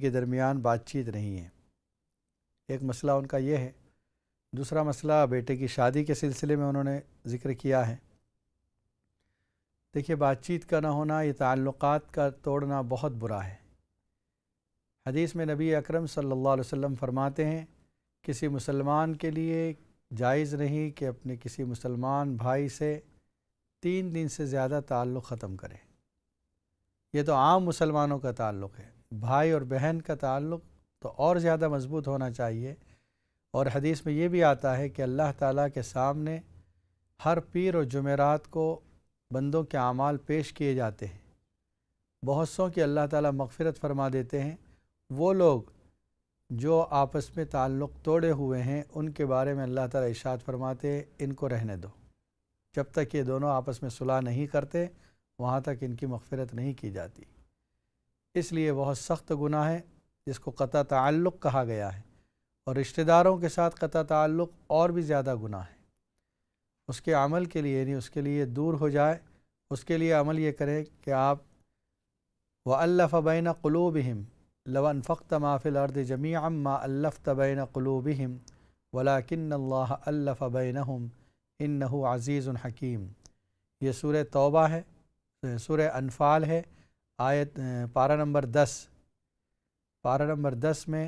کے درمیان بات چیت نہیں ہے۔ ایک مسئلہ ان کا یہ ہے۔ دوسرا مسئلہ بیٹے کی شادی کے سلسلے میں انہوں نے ذکر کیا ہے۔ دیکھیے، بات چیت کا نہ ہونا، یہ تعلقات کا توڑنا بہت برا ہے۔ حدیث میں نبی اکرم صلی اللہ علیہ وسلم فرماتے ہیں، کسی مسلمان کے لیے جائز نہیں کہ اپنے کسی مسلمان بھائی سے 3 دن سے زیادہ تعلق ختم کرے۔ یہ تو عام مسلمانوں کا تعلق ہے، بھائی اور بہن کا تعلق تو اور زیادہ مضبوط ہونا چاہیے۔ اور حدیث میں یہ بھی آتا ہے کہ اللہ تعالیٰ کے سامنے ہر پیر اور جمعرات کو بندوں کے اعمال پیش کیے جاتے ہیں، بہت سوں کی اللہ تعالیٰ مغفرت فرما دیتے ہیں۔ وہ لوگ جو آپس میں تعلق توڑے ہوئے ہیں، ان کے بارے میں اللہ تعالیٰ ارشاد فرماتے ہیں، ان کو رہنے دو، جب تک یہ دونوں آپس میں صلح نہیں کرتے وہاں تک ان کی مغفرت نہیں کی جاتی۔ اس لیے بہت سخت گناہ ہے جس کو قطع تعلق کہا گیا ہے، اور رشتہ داروں کے ساتھ قطع تعلق اور بھی زیادہ گناہ ہے۔ اس کے عمل کے لیے یعنی اس کے لیے دور ہو جائے، اس کے لیے عمل یہ کریں کہ آپ وَأَلَّفَ بَيْنَ قُلُوبِهِمْ لَوْ أَنفَقْتَ مَا فِي الْأَرْضِ جَمِيعًا مَا أَلَّفْتَ بَيْنَ قُلُوبِهِمْ وَلَكِنَّ اللَّهَ أَلَّفَ بَيْنَهُمْ إِنَّهُ عَزِيزٌ حَكِيمٌ۔ یہ سورہ توبہ ہے، سورہ انفال ہے، پارہ نمبر 10 میں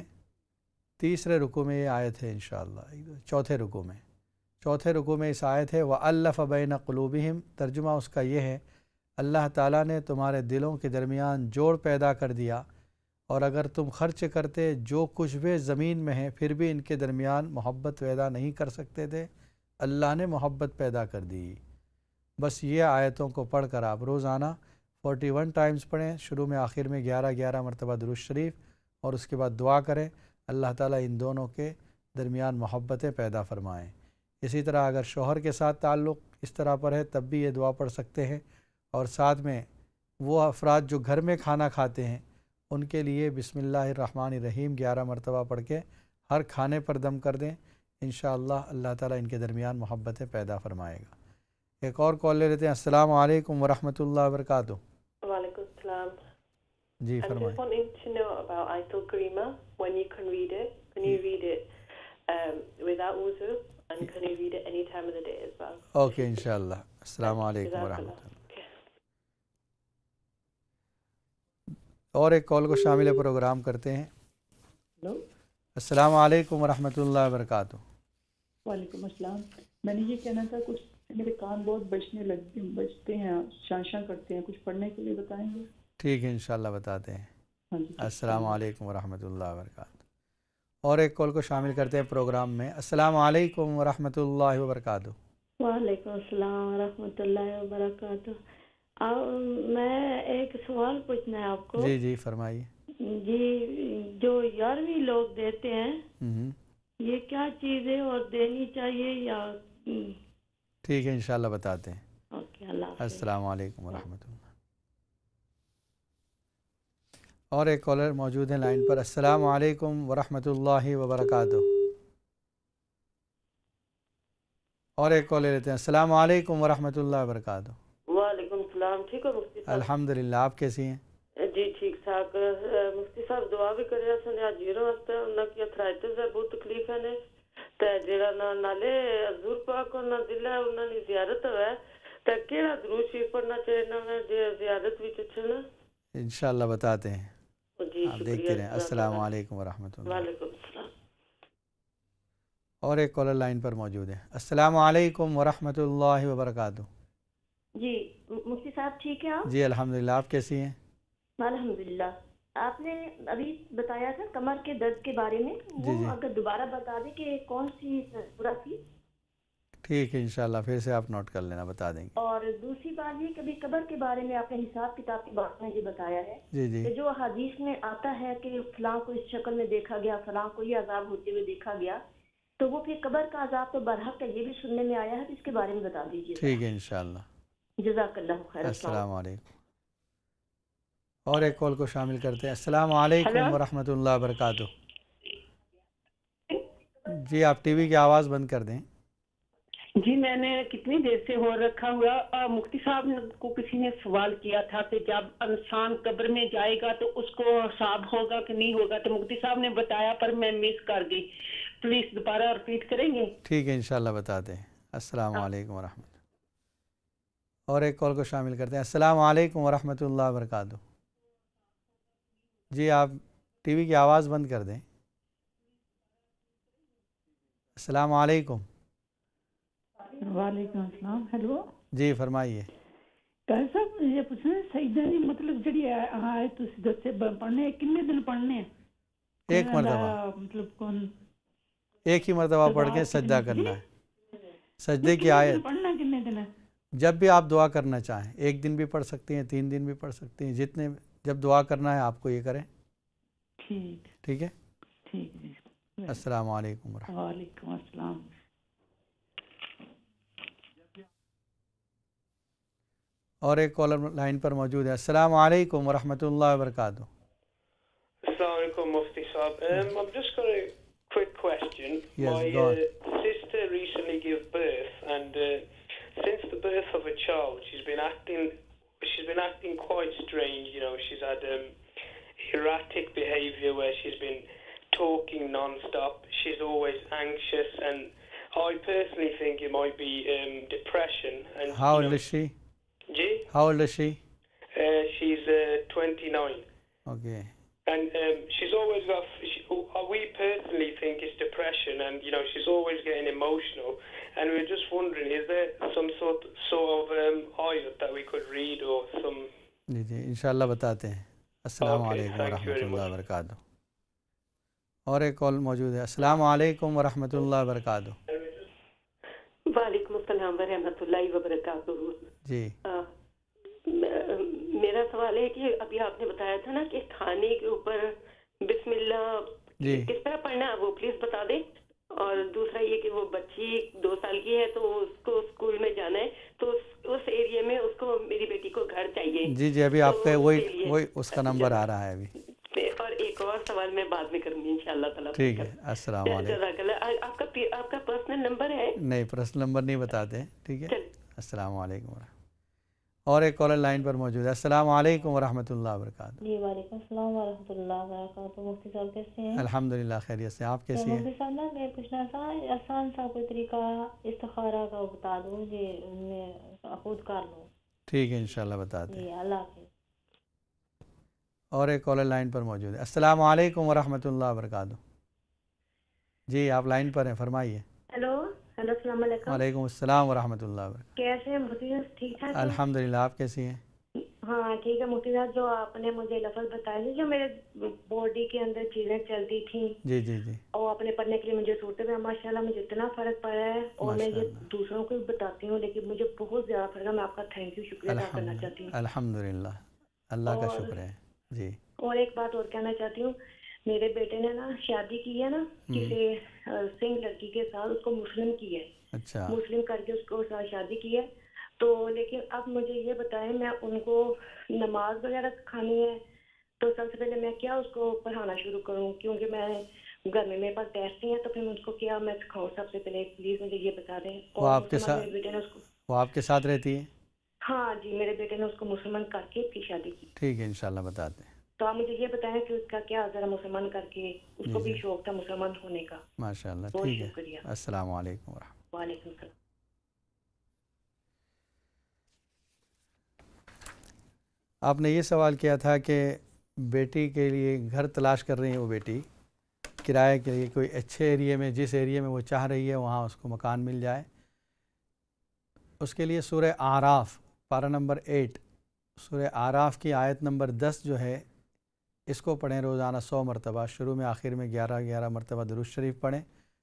تیسرے رکوع میں یہ آیت ہے انشاءاللہ، چوتھے رکوع میں اس آیت ہے وَأَلَّفَ بَيْنَ قُلُوبِهِمْ۔ ترجمہ اس کا یہ ہے، اللہ تعالیٰ نے تمہارے دلوں کے درمیان جوڑ پیدا کر دیا، اور اگر تم خرچ کرتے جو کچھ بھی زمین میں ہے پھر بھی ان کے درمیان محبت پیدا نہیں کر سکتے تھے، اللہ نے محبت پیدا کر دی۔ بس یہ آیتوں کو پڑھ کر آپ روزانہ 41 ٹائمز پڑھیں، شروع میں آخر میں 11 مرتبہ درود شریف، اور اس کے بعد دعا کریں اللہ تعالیٰ ان دونوں کے درمیان محبتیں پیدا فرمائیں۔ اسی طرح اگر شوہر کے ساتھ تعلق اس طرح پر ہے تب بھی یہ دعا پڑھ سکتے ہیں، اور ساتھ میں وہ افراد جو گھر میں کھانا کھاتے ہیں ان کے لیے بسم اللہ الرحمن الرحیم 11 مرتبہ پڑھ کے ہر کھانے پر دم کر دیں، انشاءاللہ اللہ تعالیٰ ان کے درمیان محبتیں پیدا فرمائے گا۔ ایک اور کال لے لیتے ہیں۔ السلام علیکم ورحمۃ اللہ وبرکاتہ۔ وعلیکم السلام۔ جی فرمائیں۔ I'm just wanting to know about Ayatul Karima, when you can read it. Can you read it without wuzu, and can you read it any time of the day as well? Okay انشاءاللہ۔ السلام علیکم ورحمۃ اللہ۔ اور ایک کال کو شامل programme کرتے ہیں۔ ہلو، السلام علیکم ورحمۃ اللہ وبرکاتہ۔ وعلیکم السلام۔ میں نے یہ کہنا تھا، کچھ میرے کان بہت بجتے ہیں، شان کرتے ہیں، کچھ پڑھنے کے لیے بتائیں گے؟ ٹھیک ہے انشاءاللہ بتاتے ہیں۔ ہاں جی، السلام علیکم ورحمۃ اللہ وبرکاتہ۔ اور ایک کال کو شامل کرتے ہیں پروگرام میں۔ السلام علیکم ورحمۃ اللہ وبرکاتہ۔ وعلیکم السلام ورحمۃ اللہ وبرکاتہ۔ میں ایک سوال پوچھنا ہے آپ کو۔ جی جی فرمائیے۔ جی، جو 11ویں لوگ دیتے ہیں یہ کیا چیز ہے اور دینی چاہیے یا؟ ٹھیک ہے انشاءاللہ بتاتے ہیں۔ اوکے، اللہ حافظ۔ السلام علیکم ورحمۃ اللہ۔ اور ایک کالر موجود ہیں لائن پر۔ السلام علیکم ورحمۃ اللہ وبرکاتہ۔ اور ایک کال لے لیتے ہیں۔ السلام علیکم ورحمۃ اللہ وبرکاتہ۔ وعلیکم السلام۔ ٹھیک ہو مفتی صاحب؟ الحمدللہ، آپ کیسی ہیں؟ جی ٹھیک ٹھاک۔ مفتی صاحب دعا بھی کریا سنے اج جیرو واسطے، انہاں کی ارتھرائٹس ہے، بہت تکلیف ہے نے، تے جڑا نالے حضور پاک اور نہ دل ہے انہاں دی زیارت ہے، تے کیڑا درود شریف پڑھنا چاہیے نہ جے زیارت وچ اچھنا؟ انشاءاللہ بتاتے ہیں، جی آپ دیکھتے رہیں۔ السلام علیکم ورحمۃ اللہ۔ وعلیکم السلام۔ اور ایک کالر لائن پر موجود ہے۔ السلام علیکم ورحمۃ اللہ وبرکاتہ۔ جی مفتی صاحب ٹھیک ہے آپ؟ جی الحمدللہ، آپ کیسی ہیں؟ الحمدللہ۔ آپ نے ابھی بتایا تھا کمر کے درد کے بارے میں، وہ اگر دوبارہ بتا دیں کہ کون سی سورہ تھی؟ ٹھیک ہے انشاءاللہ پھر سے آپ نوٹ کر لینا، بتا دیں گے۔ اور دوسری بات یہ، کبھی قبر کے بارے میں آپ نے حساب کتاب کے بارے میں یہ بتایا ہے کہ جو حدیث میں آتا ہے کہ فلاں کو اس شکل میں دیکھا گیا، فلاں کو یہ عذاب ہوتے ہوئے دیکھا گیا، تو وہ پھر قبر کا عذاب تو برحق ہے، یہ بھی سننے میں آیا ہے، تو اس کے بارے میں بتا دیجیے۔ ٹھیک ہے انشاءاللہ۔ جزاک اللہ خیر۔ السلام علیکم۔ اور ایک کال کو شامل کرتے ہیں۔ السلام علیکم ورحمۃ اللہ وبرکاتہ۔ جی آپ ٹی وی کی آواز بند کر دیں۔ جی میں نے کتنی دیر سے ہو رکھا ہوا، مفتی صاحب کو کسی نے سوال کیا تھا کہ جب انسان قبر میں جائے گا تو اس کو حساب ہوگا کہ نہیں ہوگا، تو مفتی صاحب نے بتایا پر میں مس کر گئی، پلیز دوبارہ ریپیٹ کریں گے؟ ٹھیک ہے انشاءاللہ بتاتے ہیں۔ السلام علیکم ورحمۃ اللہ۔ اور ایک کال کو شامل کرتے ہیں۔ السلام علیکم ورحمۃ اللہ وبرکاتہ۔ جی آپ ٹی وی کی آواز بند کر دیں۔ السلام علیکم۔ وعلیکم السلام۔ ہیلو جی فرمائیے۔ قاری صاحب یہ پوچھنا ہے سجدہ دی مطلب جڑی آیت تسی دسے پڑھنے کتنے دن پڑھنے ہیں؟ ایک مرتبہ، مطلب کون ایک ہی مرتبہ پڑھ کے سجدہ کرنا ہے۔ سجدے کی آیت پڑھنا کتنے دن ہے؟ جب بھی آپ دعا کرنا چاہیں، ایک دن بھی پڑھ سکتے ہیں، 3 دن بھی پڑھ سکتے ہیں، جتنے جب دعا کرنا ہے آپ کو یہ کریں۔ ٹھیک ہے۔ ٹھیک جی۔ السلام علیکم ورحمۃ اللہ۔ وعلیکم السلام۔ اور ایک کالر لائن پر موجود ہے۔ السلام علیکم ورحمۃ اللہ وبرکاتہ۔ السلام علیکم مفتی صاحب. I've just got a quick question. Yes, My go on. sister recently gave birth, and since the birth of a child, she's been acting quite strange. You know, she's had erratic behavior where she's been talking non-stop. She's always anxious, and I personally think it might be depression. And How old is she? Ji? How old is she? She's 29. Okay. And she's always got, we personally think it's depression, and you know she's always getting emotional, and we're just wondering, is there some sort of ayat that we could read or some? جی انشاءاللہ بتاتے ہیں۔ السلام علیکم ورحمۃ اللہ وبرکاتہ۔ اور ایک کال موجود ہے۔ السلام علیکم ورحمۃ اللہ وبرکاتہ۔ وعلیکم السلام ورحمۃ اللہ وبرکاتہ۔ جی میرا سوال ہے کہ ابھی آپ نے بتایا تھا نا کہ کھانے کے اوپر بسم اللہ کس طرح پڑھنا ہے، وہ پلیز بتا دیں۔ اور دوسرا یہ کہ وہ بچی 2 سال کی ہے تو اس کو اسکول میں جانا ہے، تو اس ایریے میں اس کو، میری بیٹی کو گھر چاہیے۔ جی ابھی آپ کا وہی اس کا نمبر آ رہا ہے ابھی۔ اور ایک اور سوال میں بعد میں کروں گی انشاءاللہ تعالیٰ۔ ٹھیک ہے۔ السلام علیکم۔ آپ کا پرسنل نمبر ہے؟ نہیں، پرسنل نمبر نہیں بتاتے۔ ٹھیک ہے۔ السلام علیکم ورحمۃ۔ اور ایک کالر لائن پر موجود ہے۔ السلام علیکم ورحمۃ اللہ وبرکاتہ۔ جی وعلیکم السلام ورحمۃ اللہ وبرکاتہ۔ مفتی صاحب کیسے ہیں؟ الحمدللہ خیریت سے، آپ کیسی ہیں؟ مفتی صاحب نا میں پوچھنا تھا آسان سا کوئی طریقہ استخارہ کا بتا دوں، جی میں خود کر لوں۔ ٹھیک ہے انشاءاللہ بتاتے ہیں۔ جی اللہ حافظ۔ اور ایک کالر لائن پر موجود ہے۔ السلام علیکم ورحمۃ اللہ وبرکاتہ۔ جی آپ لائن پر ہیں، فرمائیے۔ ہیلو السلام علیکم۔ وعلیکم السلام ورحمۃ اللہ وبرکاتہ۔ کیسے ہیں مفتی صاحب؟ ٹھیک ٹھاک؟ الحمدللہ، آپ کیسی ہیں؟ ہاں ٹھیک ہے مفتی صاحب، جو آپ نے مجھے لفظ بتائے تھے جو میرے باڈی کے اندر چیزیں چلتی تھیں، جی اور اپنے پڑھنے کے لیے مجھے صورتیں میں ماشاء اللہ مجھے اتنا فرق پڑا ہے، اور میں یہ دوسروں کو بھی بتاتی ہوں، لیکن مجھے بہت زیادہ فرق ہے۔ میں آپ کا تھینک یو، شکریہ ادا کرنا چاہتی ہوں۔ الحمدللہ، اللہ کا شکر ہے۔ جی اور ایک بات اور کہنا چاہتی ہوں، میرے بیٹے نے نا شادی کی ہے نا کسی سنگھ لڑکی کے ساتھ، اس کو مسلم کی ہے، مسلم کر کے اس کو ساتھ شادی کی ہے، تو لیکن اب مجھے یہ بتائیں میں ان کو نماز وغیرہ کھانی ہے تو سب سے پہلے میں کیا اس کو پڑھانا شروع کروں، کیونکہ میں گھر میں میرے پاس ٹیسٹ نہیں ہے، تو پھر میں اس کو کیا میں سکھاؤں؟ سب سے پہلے پلیز مجھے یہ بتا دیں۔ وہ آپ کے ساتھ رہتی ہے؟ ہاں جی، میرے بیٹے نے اس کو مسلمان کر کے کی شادی کی۔ ٹھیک ہے انشاءاللہ بتاتے ہیں۔ تو آپ مجھے یہ بتائیں کہ اس کا کیا ذرا مسلمان کر کے، اس کو بھی شوق تھا مسلمان ہونے کا۔ ماشاءاللہ، ٹھیک ہے۔ السلام علیکم ورحمۃ۔ وعلیکم السلام۔ آپ نے یہ سوال کیا تھا کہ بیٹی کے لیے گھر تلاش کر رہی ہے وہ بیٹی کرائے کے لیے، کوئی اچھے ایریے میں، جس ایریے میں وہ چاہ رہی ہے وہاں اس کو مکان مل جائے۔ اس کے لیے سورہ اعراف پارہ نمبر 8، سورہ اعراف کی آیت نمبر 10 جو ہے، اس کو پڑھیں روزانہ 100 مرتبہ، شروع میں آخر میں 11 مرتبہ درود شریف پڑھیں،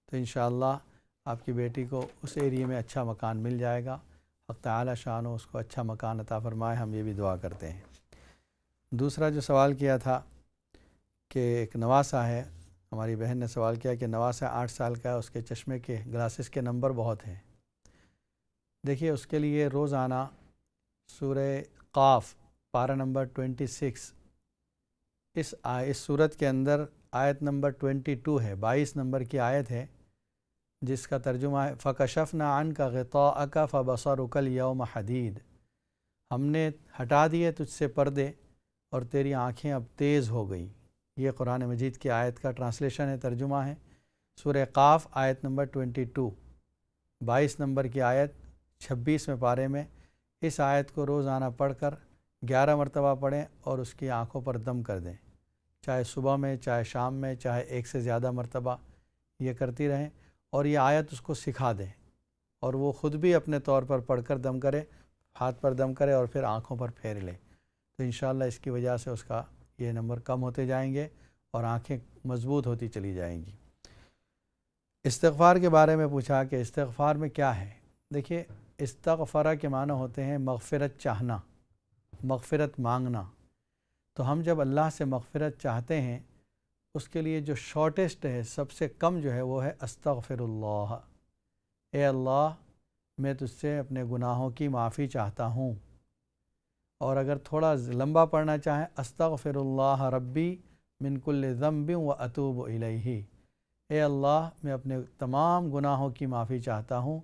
تو انشاءاللہ آپ کی بیٹی کو اس ایریے میں اچھا مکان مل جائے گا۔ حق تعالی شان اس کو اچھا مکان عطا فرمائے، ہم یہ بھی دعا کرتے ہیں۔ دوسرا جو سوال کیا تھا کہ ایک نواسا ہے، ہماری بہن نے سوال کیا کہ نواسا 8 سال کا ہے، اس کے چشمے کے گلاسز کے نمبر بہت ہیں۔ دیکھیے اس کے لیے روزانہ سورہ قاف پارہ نمبر 26، اس صورت کے اندر آیت نمبر 22 ہے، 22 نمبر کی آیت ہے، جس کا ترجمہ ہے فَكَشَفْنَا عَنْكَ غِطَاءَكَ فَبَصَرُكَ الْيَوْمَ حَدِيدٌ، ہم نے ہٹا دیے تجھ سے پردے اور تیری آنکھیں اب تیز ہو گئیں۔ یہ قرآن مجید کی آیت کا ٹرانسلیشن ہے، ترجمہ ہے۔ سورہ قاف آیت نمبر 22، 22 نمبر کی آیت 26 پارے میں اس آیت کو روزانہ پڑھ کر 11 مرتبہ پڑھیں اور اس کی آنکھوں پر دم کر دیں، چاہے صبح میں، چاہے شام میں، چاہے ایک سے زیادہ مرتبہ یہ کرتی رہیں، اور یہ آیت اس کو سکھا دیں اور وہ خود بھی اپنے طور پر پڑھ کر دم کرے، ہاتھ پر دم کرے اور پھر آنکھوں پر پھیر لے، تو انشاءاللہ اس کی وجہ سے اس کا یہ نمبر کم ہوتے جائیں گے اور آنکھیں مضبوط ہوتی چلی جائیں گی۔ استغفار کے بارے میں پوچھا کہ استغفار میں کیا ہے؟ دیکھیے، استغفرہ کے معنی ہوتے ہیں مغفرت چاہنا، مغفرت مانگنا۔ تو ہم جب اللہ سے مغفرت چاہتے ہیں، اس کے لیے جو شارٹیسٹ ہے، سب سے کم جو ہے وہ ہے استغفر اللہ، اے اللہ میں تجھ سے اپنے گناہوں کی معافی چاہتا ہوں۔ اور اگر تھوڑا لمبا پڑھنا چاہیں، استغفر اللہ ربی من کل ذنب و اتوب الیہ، اے اللہ میں اپنے تمام گناہوں کی معافی چاہتا ہوں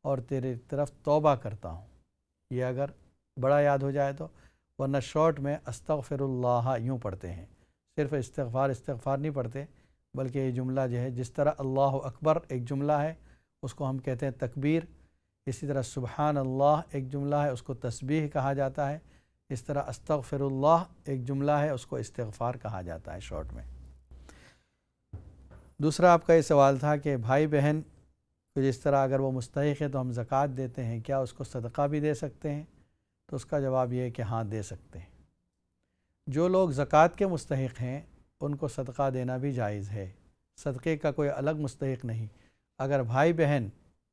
اور تیرے طرف توبہ کرتا ہوں۔ یہ اگر بڑا یاد ہو جائے تو، ورنہ شارٹ میں استغفر اللہ یوں پڑھتے ہیں، صرف استغفار نہیں پڑھتے، بلکہ یہ جملہ جو ہے، جس طرح اللہ اکبر ایک جملہ ہے اس کو ہم کہتے ہیں تکبیر، اسی طرح سبحان اللہ ایک جملہ ہے اس کو تسبیح کہا جاتا ہے، اس طرح استغفر اللہ ایک جملہ ہے اس کو استغفار کہا جاتا ہے شارٹ میں۔ دوسرا آپ کا یہ سوال تھا کہ بھائی بہن کو جس طرح اگر وہ مستحق ہے تو ہم زکوٰۃ دیتے ہیں، کیا اس کو صدقہ بھی دے سکتے ہیں؟ تو اس کا جواب یہ ہے کہ ہاں دے سکتے ہیں۔ جو لوگ زکوٰۃ کے مستحق ہیں ان کو صدقہ دینا بھی جائز ہے، صدقے کا کوئی الگ مستحق نہیں۔ اگر بھائی بہن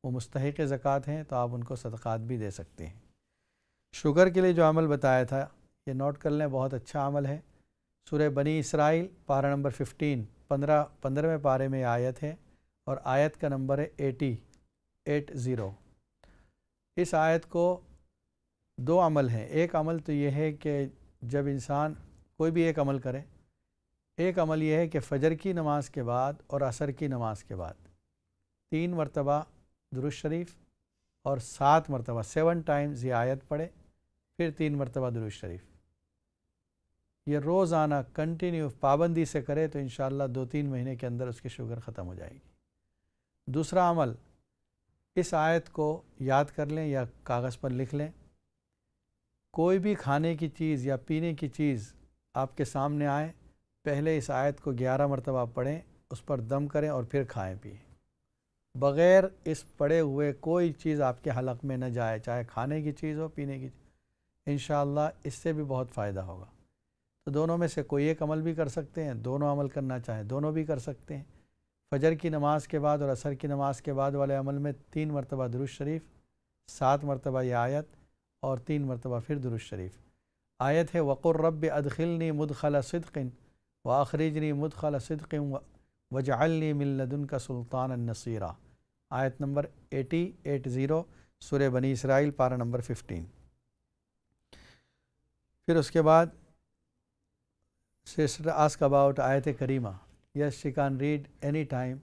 وہ مستحق زکوٰۃ ہیں تو آپ ان کو صدقات بھی دے سکتے ہیں۔ شوگر کے لیے جو عمل بتایا تھا یہ نوٹ کر لیں، بہت اچھا عمل ہے۔ سورہ بنی اسرائیل پارہ نمبر 15 پارے میں آیت ہے اور آیت کا نمبر ہے 80۔ اس آیت کو دو عمل ہیں۔ ایک عمل تو یہ ہے کہ جب انسان کوئی بھی ایک عمل کرے، ایک عمل یہ ہے کہ فجر کی نماز کے بعد اور عصر کی نماز کے بعد 3 مرتبہ درود شریف اور 7 مرتبہ 7 ٹائمز یہ آیت پڑھے، پھر 3 مرتبہ درود شریف۔ یہ روزانہ کنٹینیو پابندی سے کرے تو انشاءاللہ 2-3 مہینے کے اندر اس کی شوگر ختم ہو جائے گی۔ دوسرا عمل، اس آیت کو یاد کر لیں یا کاغذ پر لکھ لیں۔ کوئی بھی کھانے کی چیز یا پینے کی چیز آپ کے سامنے آئے، پہلے اس آیت کو 11 مرتبہ پڑھیں، اس پر دم کریں اور پھر کھائیں پئیں۔ بغیر اس پڑے ہوئے کوئی چیز آپ کے حلق میں نہ جائے، چاہے کھانے کی چیز ہو، پینے کی چیز۔ انشاءاللہ اس سے بھی بہت فائدہ ہوگا۔ تو دونوں میں سے کوئی ایک عمل بھی کر سکتے ہیں، دونوں عمل کرنا چاہیں دونوں بھی کر سکتے ہیں۔ فجر کی نماز کے بعد اور عصر کی نماز کے بعد والے عمل میں 3 مرتبہ درود شریف، 7 مرتبہ یہ آیت اور 3 مرتبہ پھر درود شریف۔ آیت ہے وَقُلْ رَبِّ أَدْخِلْنِي مُدْخَلَ صِدْقٍ وَأَخْرِجْنِي مُدْخَلَ صِدْقٍ وَاجْعَلْنِي مِن لَّدُنْكَ سُلْطَانًا نَصِيرًا۔ آیت نمبر 80 سورہ بنی اسرائیل پارہ نمبر 15۔ پھر اس کے بعد سسٹر آسک اباؤٹ آیت کریمہ۔ Yes she can read any time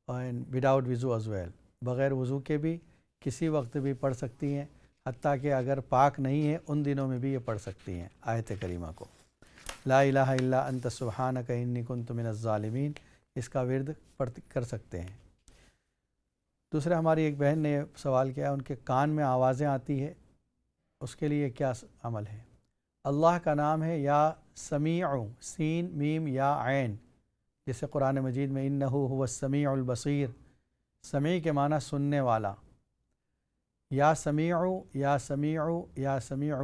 and without وضو از ویل، بغیر وضو کے بھی کسی وقت بھی پڑھ سکتی ہیں، حتیٰ کہ اگر پاک نہیں ہے ان دنوں میں بھی یہ پڑھ سکتی ہیں آیت کریمہ کو۔ لا الہ الا انت سبحانک انی کنت من الظالمین، اس کا ورد کر سکتے ہیں۔ دوسرا ہماری ایک بہن نے سوال کیا، ان کے کان میں آوازیں آتی ہے، اس کے لیے کیا عمل ہے؟ اللہ کا نام ہے یا سمیع، سین میم یا عین، جیسے قرآن مجید میں انہ هو السمیع البصیر، سمیع کے معنی سننے والا۔ یا سمیع یا سمیع یا سمیع،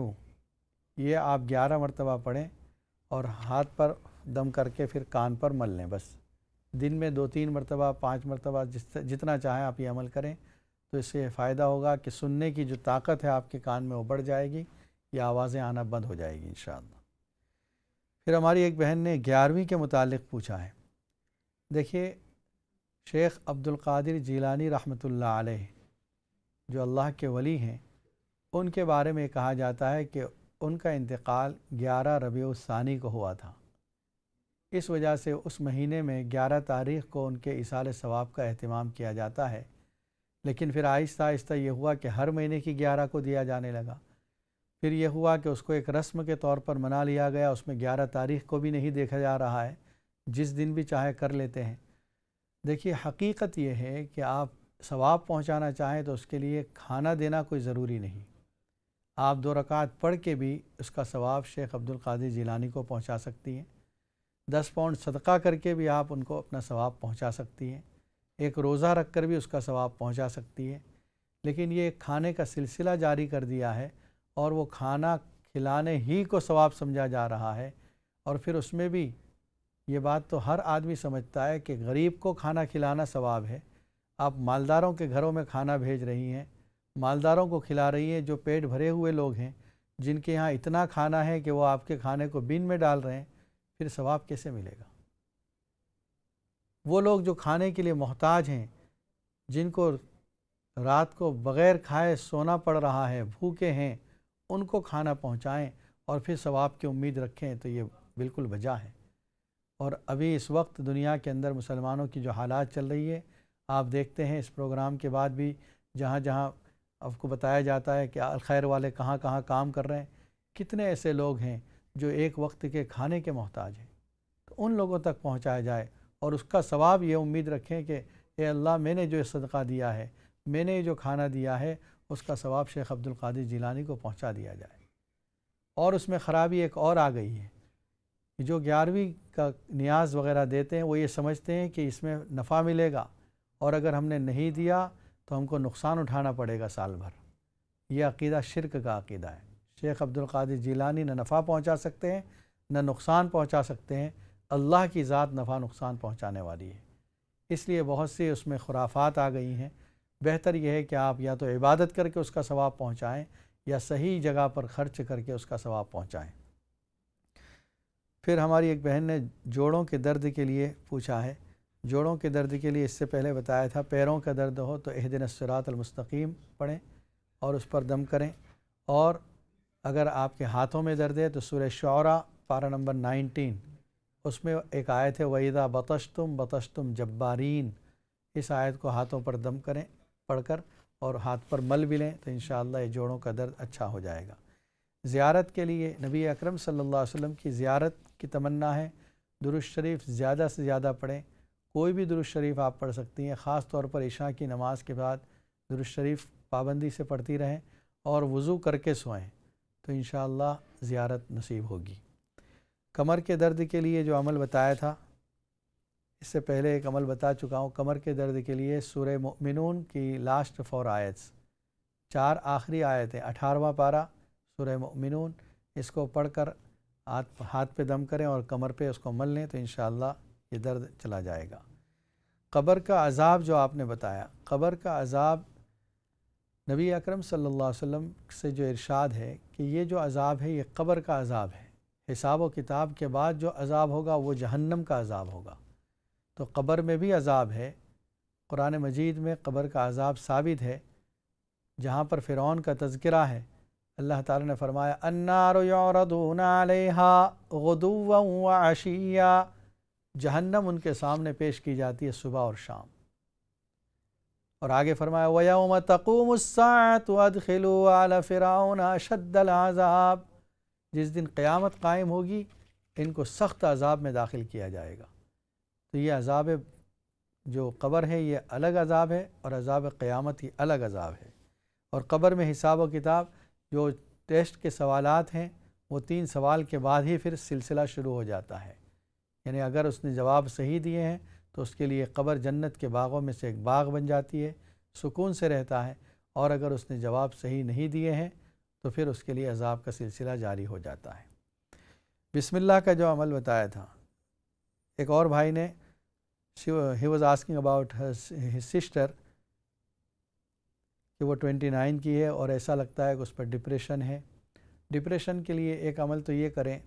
یہ آپ 11 مرتبہ پڑھیں اور ہاتھ پر دم کر کے پھر کان پر مل لیں۔ بس دن میں 2-3 مرتبہ 5 مرتبہ جتنا چاہیں آپ یہ عمل کریں، تو اس سے فائدہ ہوگا کہ سننے کی جو طاقت ہے آپ کے کان میں وہ بڑھ جائے گی، یہ آوازیں آنا بند ہو جائے گی انشاءاللہ۔ پھر ہماری ایک بہن نے 11ویں کے متعلق پوچھا ہے۔ دیکھیے، شیخ عبد القادر جیلانی رحمۃ اللہ علیہ جو اللہ کے ولی ہیں، ان کے بارے میں کہا جاتا ہے کہ ان کا انتقال 11 ربیع الثانی کو ہوا تھا۔ اس وجہ سے اس مہینے میں 11 تاریخ کو ان کے ایصال ثواب کا اہتمام کیا جاتا ہے۔ لیکن پھر آہستہ آہستہ یہ ہوا کہ ہر مہینے کی 11 کو دیا جانے لگا. پھر یہ ہوا کہ اس کو ایک رسم کے طور پر منا لیا گیا، اس میں 11 تاریخ کو بھی نہیں دیکھا جا رہا ہے، جس دن بھی چاہے کر لیتے ہیں. دیکھیے حقیقت یہ ہے کہ آپ ثواب پہنچانا چاہیں تو اس کے لیے کھانا دینا کوئی ضروری نہیں. آپ 2 رکعت پڑھ کے بھی اس کا ثواب شیخ عبد القادر جیلانی کو پہنچا سکتی ہیں. 10 پاؤنڈ صدقہ کر کے بھی آپ ان کو اپنا ثواب پہنچا سکتی ہیں. ایک روزہ رکھ کر بھی اس کا ثواب پہنچا سکتی ہے. لیکن یہ کھانے کا سلسلہ جاری کر دیا ہے اور وہ کھانا کھلانے ہی کو ثواب سمجھا جا رہا ہے. اور پھر اس میں بھی یہ بات تو ہر آدمی سمجھتا ہے کہ غریب کو کھانا کھلانا ثواب ہے. آپ مالداروں کے گھروں میں کھانا بھیج رہی ہیں، مالداروں کو کھلا رہی ہیں، جو پیٹ بھرے ہوئے لوگ ہیں، جن کے ہاں اتنا کھانا ہے کہ وہ آپ کے کھانے کو بن میں ڈال رہے ہیں، پھر ثواب کیسے ملے گا؟ وہ لوگ جو کھانے کے لیے محتاج ہیں، جن کو رات کو بغیر کھائے سونا پڑ رہا ہے، بھوکے ہیں، ان کو کھانا پہنچائیں اور پھر ثواب کی امید رکھیں تو یہ بالکل بجا ہے. اور ابھی اس وقت دنیا کے اندر مسلمانوں کی جو حالات چل رہی ہے، آپ دیکھتے ہیں اس پروگرام کے بعد بھی جہاں جہاں آپ کو بتایا جاتا ہے کہ الخیر والے کہاں کہاں کام کر رہے ہیں، کتنے ایسے لوگ ہیں جو ایک وقت کے کھانے کے محتاج ہیں. تو ان لوگوں تک پہنچایا جائے اور اس کا ثواب یہ امید رکھیں کہ اے اللہ میں نے جو صدقہ دیا ہے، میں نے جو کھانا دیا ہے، اس کا ثواب شیخ عبد القادر جیلانی کو پہنچا دیا جائے. اور اس میں خرابی ایک اور آ گئی ہے کہ جو 11ویں کا نیاز وغیرہ دیتے ہیں وہ یہ سمجھتے ہیں کہ اس میں نفع ملے گا، اور اگر ہم نے نہیں دیا تو ہم کو نقصان اٹھانا پڑے گا سال بھر. یہ عقیدہ شرک کا عقیدہ ہے. شیخ عبد القادر جیلانی نہ نفع پہنچا سکتے ہیں نہ نقصان پہنچا سکتے ہیں. اللہ کی ذات نفع نقصان پہنچانے والی ہے. اس لیے بہت سی اس میں خرافات آ گئی ہیں. بہتر یہ ہے کہ آپ یا تو عبادت کر کے اس کا ثواب پہنچائیں یا صحیح جگہ پر خرچ کر کے اس کا ثواب پہنچائیں. پھر ہماری ایک بہن نے جوڑوں کے درد کے لیے پوچھا ہے. جوڑوں کے درد کے لیے اس سے پہلے بتایا تھا پیروں کا درد ہو تو اہدنا الصراط المستقیم پڑھیں اور اس پر دم کریں. اور اگر آپ کے ہاتھوں میں درد ہے تو سورہ شعراء پارہ نمبر 19 اس میں ایک آیت ہے وَإِذَا بَطَشْتُمْ بَطَشْتُمْ جَبَّارِينَ. اس آیت کو ہاتھوں پر دم کریں پڑھ کر اور ہاتھ پر مل بھی لیں تو انشاءاللہ یہ جوڑوں کا درد اچھا ہو جائے گا. زیارت کے لیے نبی اکرم صلی اللہ علیہ وسلم کی زیارت کی تمنا ہے. درود شریف زیادہ سے زیادہ پڑھیں. کوئی بھی درود شریف آپ پڑھ سکتی ہیں. خاص طور پر عشاء کی نماز کے بعد درود شریف پابندی سے پڑھتی رہیں اور وضو کر کے سوئیں تو انشاءاللہ زیارت نصیب ہوگی. کمر کے درد کے لیے جو عمل بتایا تھا اس سے پہلے ایک عمل بتا چکا ہوں. کمر کے درد کے لیے سورہ مؤمنون کی لاسٹ 4 آیتس 4 آخری آیتیں 18واں پارہ سورہ مؤمنون، اس کو پڑھ کر ہاتھ پہ دم کریں اور کمر پہ اس کو مل لیں تو انشاءاللہ یہ درد چلا جائے گا. قبر کا عذاب جو آپ نے بتایا، قبر کا عذاب نبی اکرم صلی اللہ علیہ وسلم سے جو ارشاد ہے کہ یہ جو عذاب ہے یہ قبر کا عذاب ہے. حساب و کتاب کے بعد جو عذاب ہوگا وہ جہنم کا عذاب ہوگا. تو قبر میں بھی عذاب ہے. قرآن مجید میں قبر کا عذاب ثابت ہے. جہاں پر فرعون کا تذکرہ ہے اللہ تعالیٰ نے فرمایا النار یعرضون علیہا غدوا وعشیا. جہنم ان کے سامنے پیش کی جاتی ہے صبح اور شام. اور آگے فرمایا وَيَوْمَ تَقُومُ السَّاعَةُ أَدْخِلُوا عَلَى فِرْعَوْنَ أَشَدَّ الْعَذَابِ. جس دن قیامت قائم ہوگی ان کو سخت عذاب میں داخل کیا جائے گا. تو یہ عذاب جو قبر ہے یہ الگ عذاب ہے اور عذاب قیامت یہ الگ عذاب ہے. اور قبر میں حساب و کتاب جو ٹیسٹ کے سوالات ہیں وہ 3 سوال کے بعد ہی پھر سلسلہ شروع ہو جاتا ہے. یعنی اگر اس نے جواب صحیح دیے ہیں تو اس کے لیے قبر جنت کے باغوں میں سے ایک باغ بن جاتی ہے، سکون سے رہتا ہے. اور اگر اس نے جواب صحیح نہیں دیے ہیں تو پھر اس کے لیے عذاب کا سلسلہ جاری ہو جاتا ہے. بسم اللہ کا جو عمل بتایا تھا ایک اور بھائی نے he was asking about his sister کہ وہ 29 کی ہے اور ایسا لگتا ہے کہ اس پر ڈپریشن ہے. ڈپریشن کے لیے ایک عمل تو یہ کریں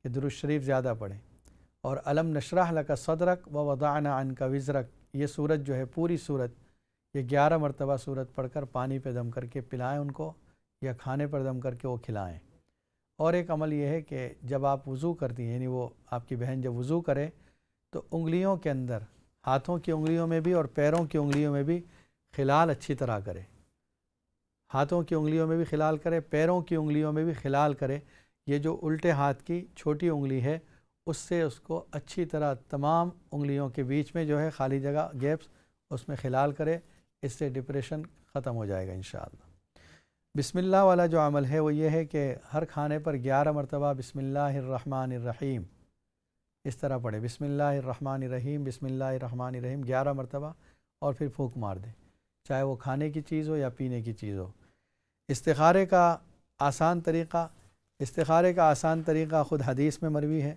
کہ درود شریف زیادہ پڑھیں اور الم نشرح لک صدرک ووضعنا عنک وزرک. یہ سورت جو ہے پوری سورت یہ 11 مرتبہ سورت پڑھ کر پانی پہ دم کر کے پلائیں ان کو یا کھانے پر دم کر کے وہ کھلائیں. اور ایک عمل یہ ہے کہ جب آپ وضو کرتی ہیں یعنی وہ آپ کی بہن جب وضو کرے تو انگلیوں کے اندر ہاتھوں کی انگلیوں میں بھی اور پیروں کی انگلیوں میں بھی خلال اچھی طرح کرے، ہاتھوں کی انگلیوں میں بھی خلال کرے، پیروں کی انگلیوں میں بھی خلال کرے۔ یہ جو الٹے ہاتھ کی چھوٹی انگلی ہے اس سے اس کو اچھی طرح تمام انگلیوں کے بیچ میں جو ہے خالی جگہ گیپس اس میں خلال کرے، اس سے ڈپریشن ختم ہو جائے گا انشاءاللہ۔ بسم اللہ والا جو عمل ہے وہ یہ ہے کہ ہر کھانے پر 11 مرتبہ بسم اللہ الرحمن الرحیم اس طرح پڑھے، بسم اللہ الرحمن الرحیم، بسم اللہ الرحمن الرحیم 11 مرتبہ، اور پھر پھونک مار دیں، چاہے وہ کھانے کی چیز ہو یا پینے کی چیز ہو۔ استخارے کا آسان طریقہ خود حدیث میں مروی ہے،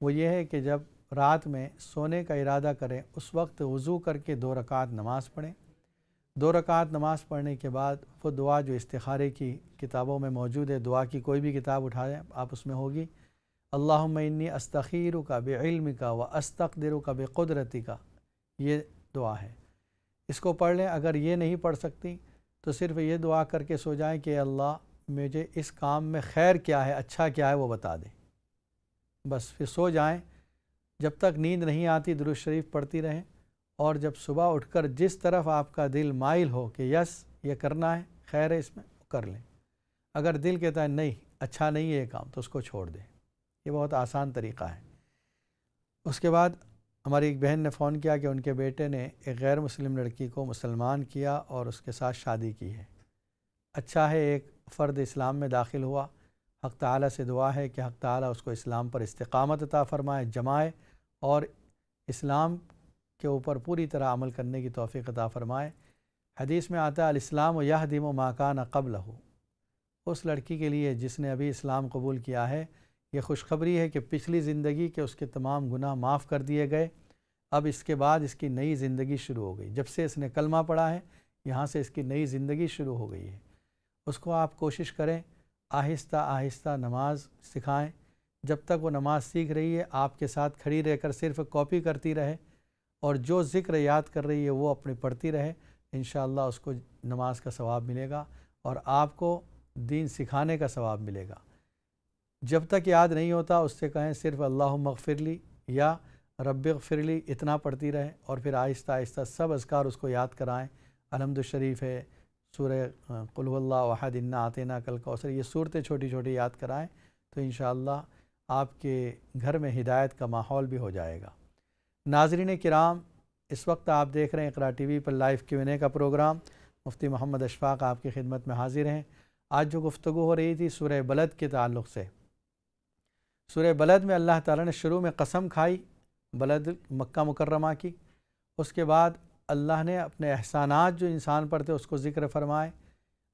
وہ یہ ہے کہ جب رات میں سونے کا ارادہ کریں اس وقت وضو کر کے 2 رکعت نماز پڑھیں۔ 2 رکعت نماز پڑھنے کے بعد وہ دعا جو استخارے کی کتابوں میں موجود ہے، دعا کی کوئی بھی کتاب اٹھائیں آپ، اس میں ہوگی اللہم انی استخیرک بعلمک و استقدرک بقدرتک، یہ دعا ہے، اس کو پڑھ لیں۔ اگر یہ نہیں پڑھ سکتی تو صرف یہ دعا کر کے سو جائیں کہ اللہ مجھے اس کام میں خیر کیا ہے، اچھا کیا ہے وہ بتا دیں، بس پھر سو جائیں۔ جب تک نیند نہیں آتی درود شریف پڑھتی رہیں، اور جب صبح اٹھ کر جس طرف آپ کا دل مائل ہو کہ یس یہ کرنا ہے، خیر ہے اس میں، کر لیں۔ اگر دل کہتا ہے نہیں اچھا نہیں ہے یہ کام تو اس کو چھوڑ دیں۔ یہ بہت آسان طریقہ ہے۔ اس کے بعد ہماری ایک بہن نے فون کیا کہ ان کے بیٹے نے ایک غیر مسلم لڑکی کو مسلمان کیا اور اس کے ساتھ شادی کی ہے۔ اچھا ہے ایک فرد اسلام میں داخل ہوا، حق تعالیٰ سے دعا ہے کہ حق تعالیٰ اس کو اسلام پر استقامت عطا فرمائے، جمائے، اور اسلام کے اوپر پوری طرح عمل کرنے کی توفیق عطا فرمائے۔ حدیث میں آتا ہے الاسلام یہدم ما کان قبلہ، اس لڑکی کے لیے جس نے ابھی اسلام قبول کیا ہے یہ خوشخبری ہے کہ پچھلی زندگی کے اس کے تمام گناہ معاف کر دیے گئے، اب اس کے بعد اس کی نئی زندگی شروع ہو گئی۔ جب سے اس نے کلمہ پڑھا ہے یہاں سے اس کی نئی زندگی شروع ہو گئی ہے۔ اس کو آپ کوشش کریں آہستہ آہستہ نماز سکھائیں، جب تک وہ نماز سیکھ رہی ہے آپ کے ساتھ کھڑی رہ کر صرف کاپی کرتی رہے، اور جو ذکر یاد کر رہی ہے وہ اپنی پڑھتی رہے، انشاءاللہ اس کو نماز کا ثواب ملے گا اور آپ کو دین سکھانے کا ثواب ملے گا۔ جب تک یاد نہیں ہوتا اس سے کہیں صرف اللہم اغفر لی یا رب اغفر لی اتنا پڑھتی رہے، اور پھر آہستہ آہستہ سب اذکار اس کو یاد کرائیں۔ الحمد شریف ہے، سورہ قل هو اللہ احد، انا اعطیناک الکوثر، یہ صورتیں چھوٹی چھوٹی یاد کرائیں تو انشاءاللہ آپ کے گھر میں ہدایت کا ماحول بھی ہو جائے گا۔ ناظرین کرام، اس وقت آپ دیکھ رہے ہیں اقرا ٹی وی پر لائیو Q&A کا پروگرام۔ مفتی محمد اشفاق آپ کی خدمت میں حاضر ہیں۔ آج جو گفتگو ہو رہی تھی سورہ بلد کے تعلق سے، سورہ بلد میں اللہ تعالیٰ نے شروع میں قسم کھائی بلد مکہ مکرمہ کی، اس کے بعد اللہ نے اپنے احسانات جو انسان پر تھے اس کو ذکر فرمائے،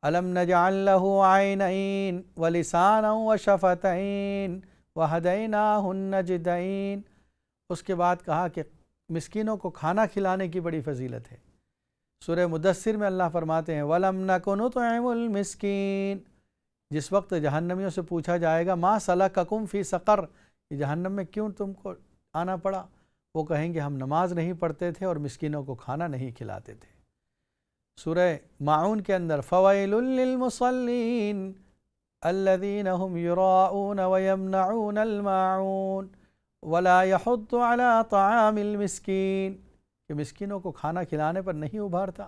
الم نجعل لہ عینین ولسانا وشفتین وہدیناہ النجدین۔ اس کے بعد کہا کہ مسکینوں کو کھانا کھلانے کی بڑی فضیلت ہے۔ سورہ مدثر میں اللہ فرماتے ہیں وَلَمْ نَكُ نُطْعِمُ الْمِسْكِينَ، جس وقت جہنمیوں سے پوچھا جائے گا ما سلککم فی سقر، یہ جہنم میں کیوں تم کو آنا پڑا، وہ کہیں گے ہم نماز نہیں پڑھتے تھے اور مسکینوں کو کھانا نہیں کھلاتے تھے۔ سورہ ماعون کے اندر فَوَيْلٌ لِّلْمُصَلِّينَ الَّذِينَ هُمْ يُرَاءُونَ وَيَمْنَعُونَ الْمَاعُونَ وَلَا يَحُضُّ عَلَىٰ طَعَامِ الْمِسْكِينِ، کہ مسکینوں کو کھانا کھلانے پر نہیں ابھارتا۔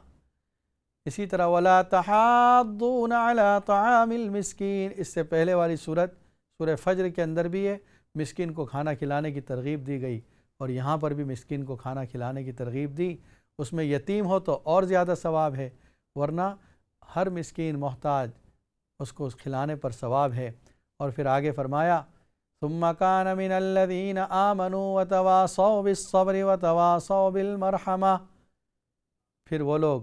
اسی طرح وَلَا تَحَاضُّونَ عَلَىٰ طَعَامِ الْمِسْكِينِ، اس سے پہلے والی سورت سورہ فجر کے اندر بھی ہے مسکین کو کھانا کھلانے کی ترغیب دی گئی، اور یہاں پر بھی مسکین کو کھانا کھلانے کی ترغیب دی۔ اس میں یتیم ہو تو اور زیادہ ثواب ہے، ورنہ ہر مسکین محتاج اس کو کھلانے پر ثواب ہے۔ اور پھر آگے فرمایا ثم كان من الذين آمنوا وتواصوا بالصبر وتواصوا بالمرحمة، پھر وہ لوگ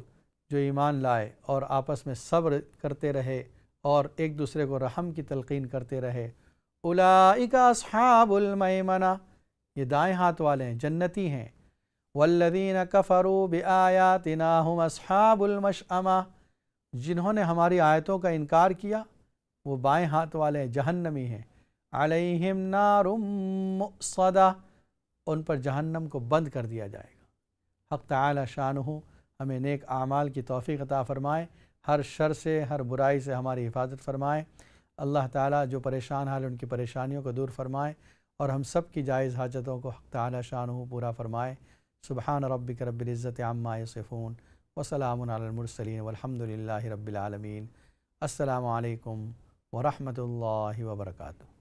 جو ایمان لائے اور آپس میں صبر کرتے رہے اور ایک دوسرے کو رحم کی تلقین کرتے رہے، اولئک اصحاب المیمنہ، یہ دائیں ہاتھ والے ہیں، جنتی ہیں۔ والذین کفروا بآیاتنا هم اصحاب المشأمہ، جنہوں نے ہماری آیتوں کا انکار کیا وہ بائیں ہاتھ والے ہیں، جہنمی ہیں۔ علیہم نار مؤصدہ، ان پر جہنم کو بند کر دیا جائے گا۔ حق تعالی شانہ ہمیں نیک اعمال کی توفیق عطا فرمائے، ہر شر سے ہر برائی سے ہماری حفاظت فرمائے۔ اللہ تعالیٰ جو پریشان حال ان کی پریشانیوں کو دور فرمائے اور ہم سب کی جائز حاجتوں کو حق تعالی شانہ پورا فرمائے۔ سبحان ربک رب العزت عما یصفون وسلام علی المرسلین والحمد للہ رب العالمین۔ السلام علیکم ورحمۃ اللہ وبرکاتہ۔